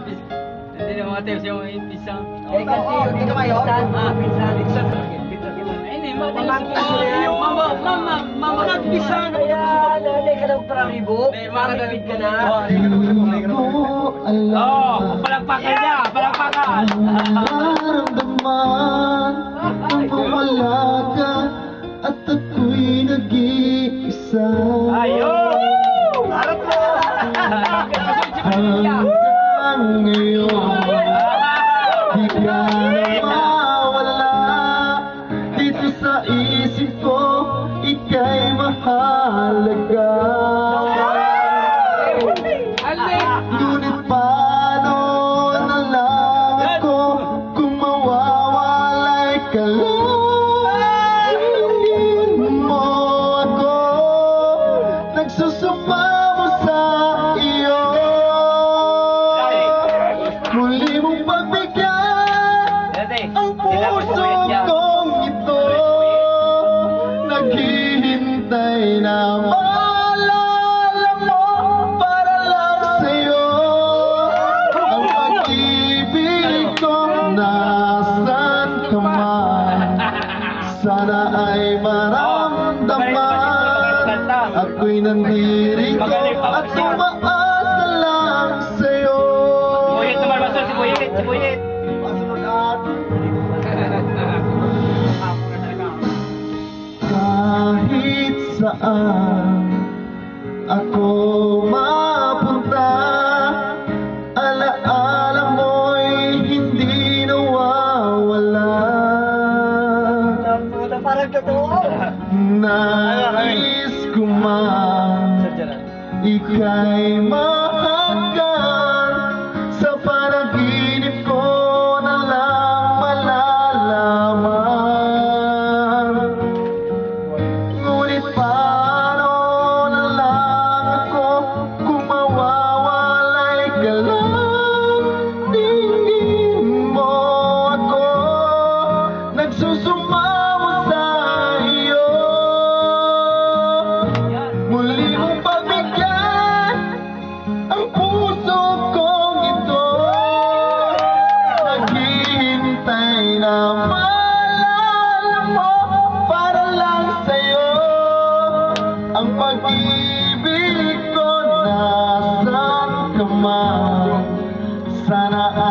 Hindi na mga tips yung pisang. Eh, kasi yun dito kayo? Pinsan. Hindi, mama, nagpisang. Kaya, nanay ka ng praribo. Makakapit ka na. Palagpakan niya, palagpakan. Nararamdaman nang mawala ka at ako'y nag-iisa. Ayun! Harap mo! Hanggang ngayon di ka na mawala dito sa isip ko, ika'y mahalaga. Ngunit paano na lang ako kung mawawalay ka lang? Tingin mo ako, nagsusumamo sa iyo. Muli mong pagbigyan ang puso kong ito, naghihintay na maalala mo para lang sa'yo. Ang pag-ibig ko nasan ka man, sana ay maramdaman. Ako'y nandirito at tumaasa lang sa'yo. Buyit naman, Master, si Buyit, si Buyit. Kahit saan ako mapunta, alaala mo'y hindi nawawala. Parang totoo. Nais ko man ika'y mahanggan, sa panaginip ko na lang malalaman. Ngunit paano na lang ako kung mawawalay ka lang? Tingin mo ako, nagsusumamo sa iyo. Muli mong pagbigyan ang puso kong ito, naghihintay na maalala mo para lang sa'yo. Ang pag-ibig ko nasan ka man, sana